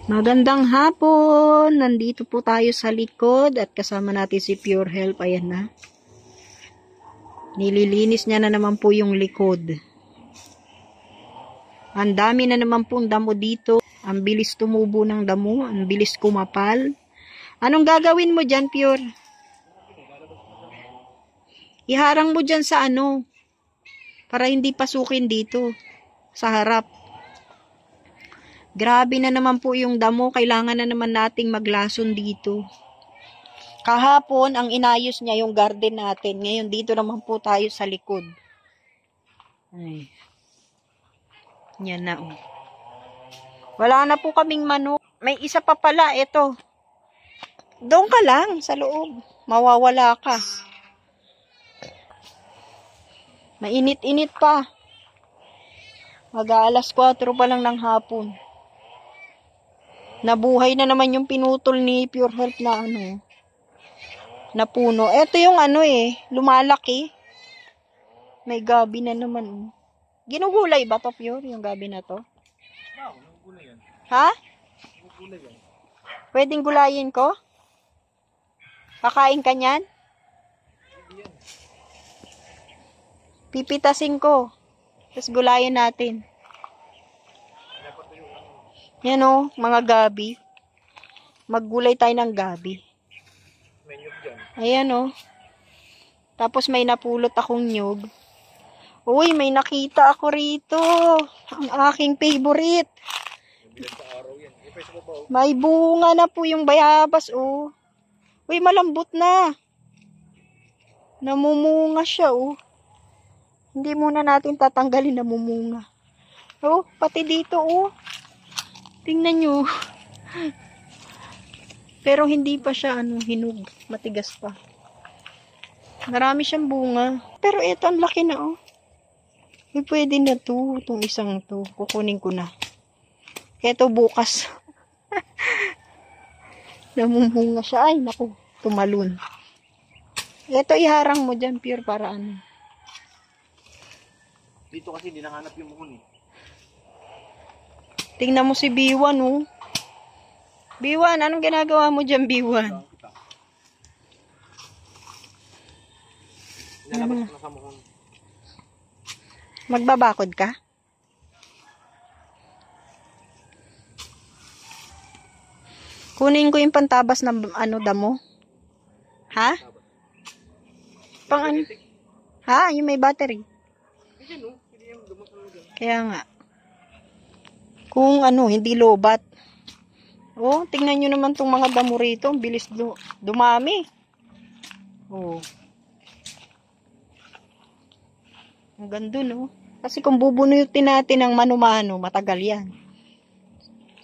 Magandang hapon! Nandito po tayo sa likod at kasama natin si Pure Health. Ayan na. Nililinis niya na naman po yung likod. Ang dami na naman pong damo dito. Ang bilis tumubo ng damo. Ang bilis kumapal. Anong gagawin mo dyan, Pure? Iharang mo dyan sa ano. Para hindi pasukin dito. Sa harap. Grabe na naman po yung damo. Kailangan na naman nating maglason dito. Kahapon, ang inayos niya yung garden natin. Ngayon, dito naman po tayo sa likod. Ay. Yan na, oh. Wala na po kaming manok. May isa pa pala, ito. Doon ka lang, sa loob. Mawawala ka. Mainit-init pa. Mag-aalas 4 pa lang ng hapon. Nabuhay na naman yung pinutol ni Pure Health na ano, na puno. Ito yung ano lumalaki. May gabi na naman. Ginugulay ba to, Pure, yung gabi na to? Ha? Pwedeng gulayin ko? Kakain ka nyan? Pipitasin ko. Tapos gulayin natin. Yan o, mga gabi. Maggulay tayo ng gabi. Ayan o. Tapos may napulot akong nyug. Uy, may nakita ako rito. Ang aking favorite. May bunga na po yung bayabas o. Uy, malambot na. Namumunga siya o. Hindi muna natin tatanggalin namumunga. O, pati dito o. Tingnan nyo. Pero hindi pa siya hinog. Matigas pa. Marami siyang bunga. Pero ito ang laki na oh. Pwede na to. Itong isang to. Kukunin ko na. Ito bukas. Namumunga siya. Ay naku. Tumalun. Ito iharang mo dyan Pure para ano. Dito kasi hindi nahanap yung muhon eh. Tingnan mo si Biwan, oh. Biwan, anong ginagawa mo dyan, Biwan? Nalabas ko na sa muhon. Magbabakod ka? Kunin ko yung pantabas na damo. Ha? Pang ano? Ha? Yung may battery. Kaya nga. Kung hindi lobat. Oh, tingnan nyo naman tong mga damo rito. Bilis dumami. Oh. Ang ganda, no? Kasi kung bubunutin natin ng mano-mano, matagal yan.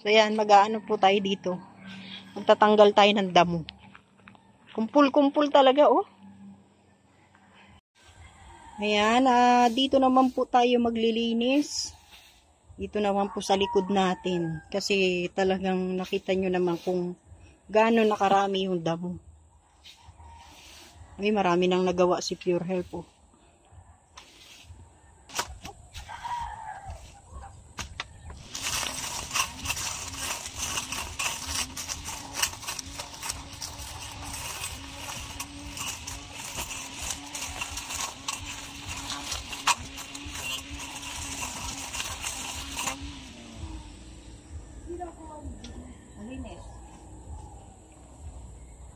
So, yan. Mag-aano po tayo dito. Magtatanggal tayo ng damo. Kumpul-kumpul talaga, oh. Ayan. Dito naman po tayo maglilinis. Dito naman po sa likod natin. Kasi talagang nakita nyo naman kung gaano nakarami yung damo. Ay, marami nang nagawa si Pure Health po.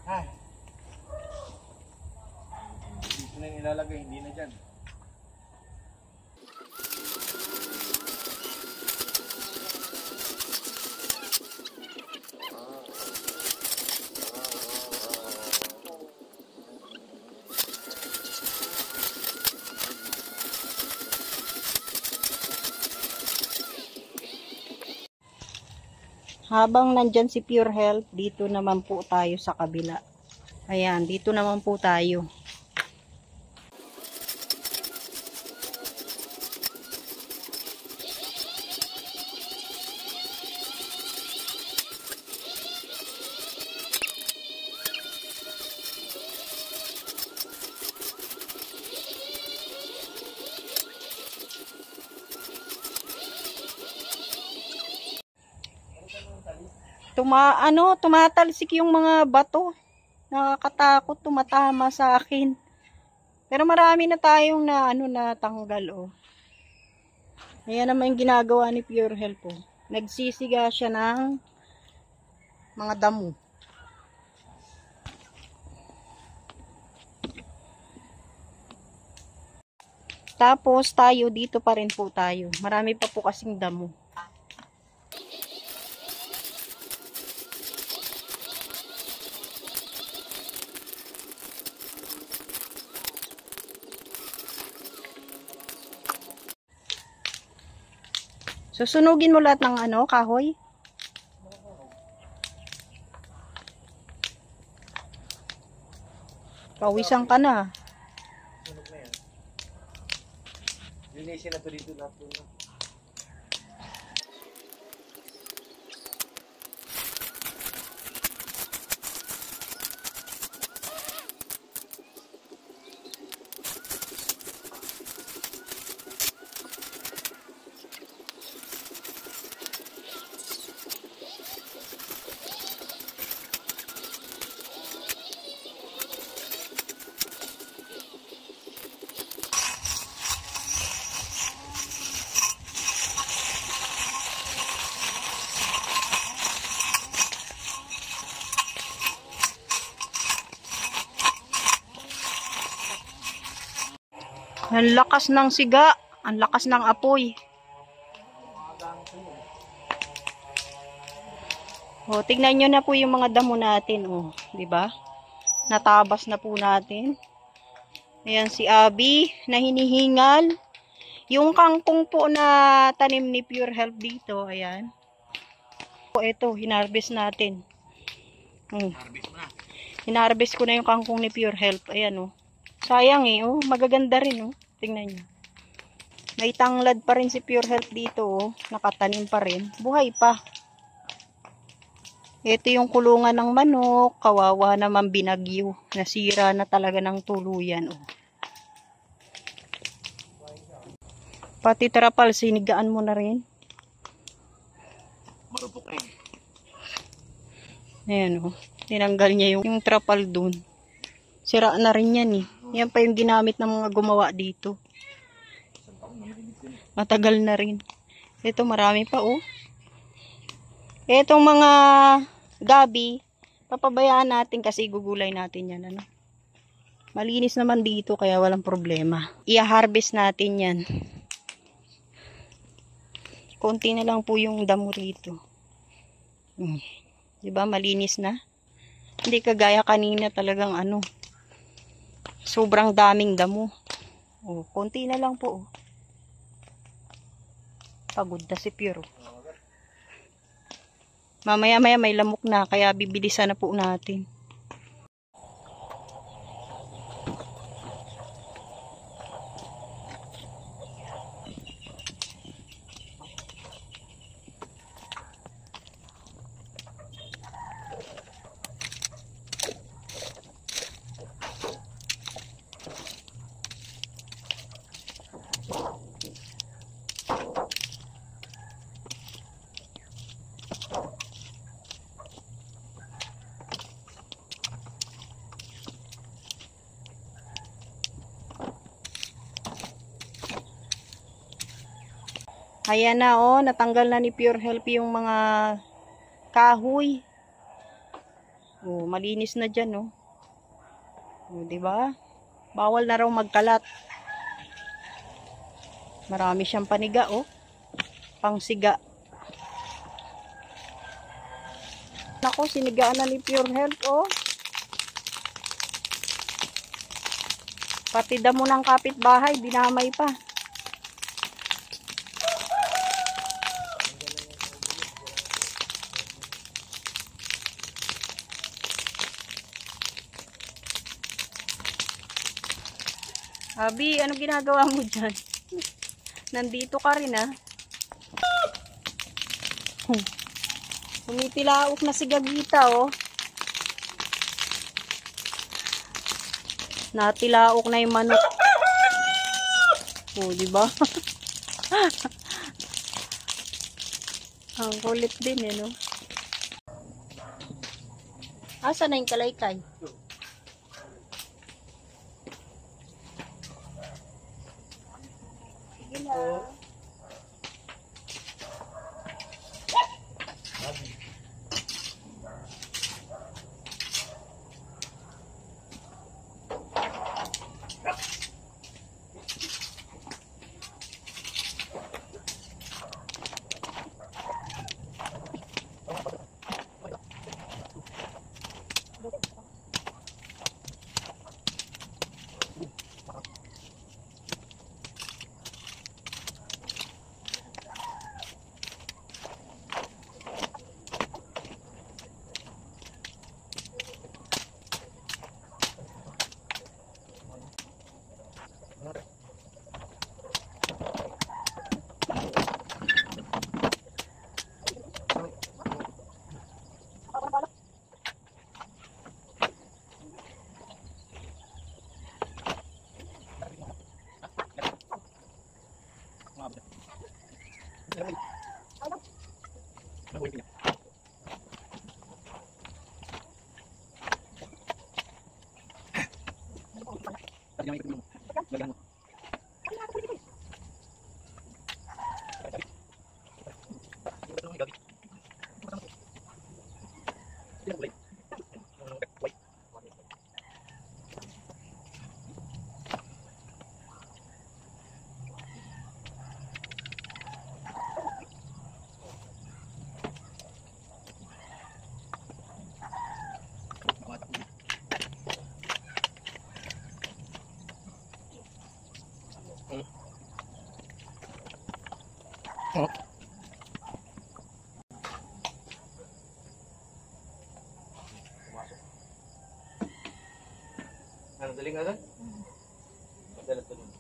Ay. Dito na yung ilalagay, hindi na dyan. Habang nandyan si Pure Health, dito naman po tayo sa kabila. Ayan, dito naman po tayo. Tumatalsik yung mga bato. Nakakatakot, tumatama sa akin. Pero marami na tayong natanggal, oh. Ayan naman yung ginagawa ni Pure Health, oh. Nagsisiga siya ng mga damo. Tapos tayo, dito pa rin po tayo. Marami pa po kasing damo. Susunugin mo lahat ng kahoy. Pawisan ka na. Sunog na yan. Linisin na to dito lahat po. Ang lakas ng siga. Ang lakas ng apoy. O, tignan nyo na po yung mga damo natin. O, diba? Natabas na po natin. Ayan si Abby na hinihingal. Yung kangkong po na tanim ni Pure Health dito. Ayan. O, ito, hinarvest natin. Hinarvest ko na yung kangkong ni Pure Health. Ayan, o. Sayang oh. Magaganda rin, oh. Tingnan nyo. May tanglad pa rin si Pure Health dito, oh. Nakatanim pa rin. Buhay pa. Ito yung kulungan ng manok. Kawawa naman binagyo. Nasira na talaga ng tuluyan, oh. Pati trapal, sinigaan mo na rin. Marupok rin. Ayan, oh. Tinanggal niya yung trapal dun. Sira na rin yan, eh. Yan pa yung ginamit ng mga gumawa dito. Matagal na rin. Ito marami pa, oh. Itong mga gabi, papabayaan natin kasi gugulay natin yan, ano. Malinis naman dito kaya walang problema. I-harvest natin yan. Konti na lang po yung damo rito. Diba, malinis na? Hindi kagaya kanina talagang sobrang daming damo. Oh, konti na lang po. Oh. Pagod na si Pure. Mamaya-maya may lamok na kaya bibilisan na po natin. Ayan na, oh, natanggal na ni Pure Health yung mga kahoy. Oh, malinis na dyan, oh. Oh, diba? Bawal na raw magkalat. Marami siyang paniga, oh. Pangsiga. Nako, sinigaan na ni Pure Health, oh. Pati damo ng kapitbahay, dinamay pa. Abi, ano ginagawa mo dyan? Nandito ka rin, ah. Umitilaok na si Gagita, oh. Natilaok na yung manok. Oh, diba? Ang kulit din, eh, no? Asa na yung kalaykay? Sige na. Ano, daling agad? Padala to nun.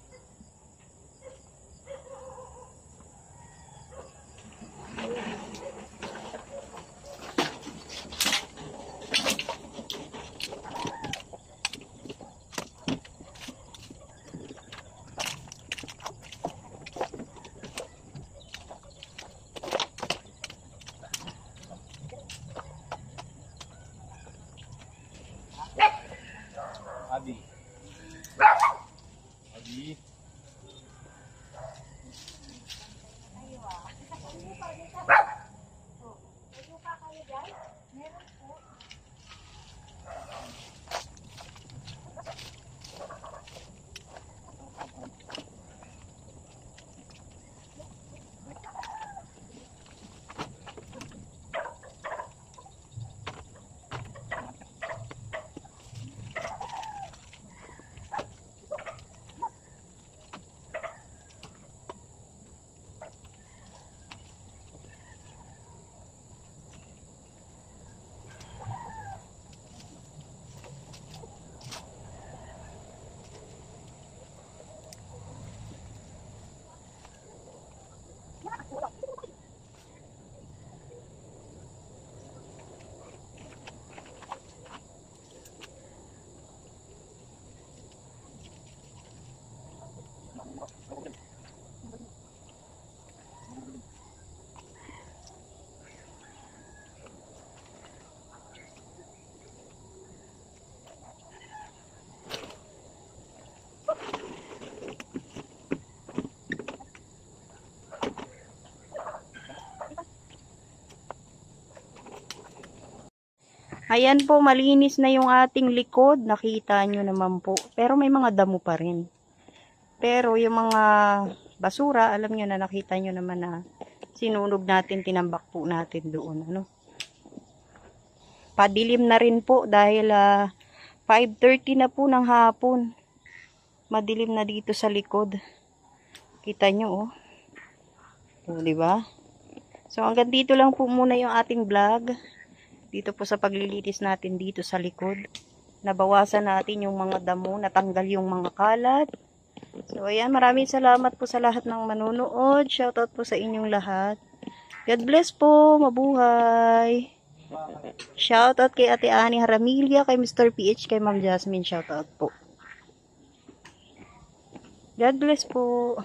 Abi. Abi. Ayan po, malinis na yung ating likod. Nakita nyo naman po. Pero may mga damo pa rin. Pero yung mga basura, alam nyo na, nakita nyo naman na sinunog natin, tinambak po natin doon. Ano? Padilim na rin po dahil 5:30 na po ng hapon. Madilim na dito sa likod. Kita nyo, oh. O, diba? So, hanggang dito lang po muna yung ating vlog. Dito po sa paglilinis natin dito sa likod. Nabawasan natin yung mga damo, natanggal yung mga kalat. So, ayan, maraming salamat po sa lahat ng manunood. Shoutout po sa inyong lahat. God bless po, mabuhay. Shoutout kay Ate Ani Haramilia, kay Mr. PH, kay Ma'am Jasmine. Shoutout po. God bless po.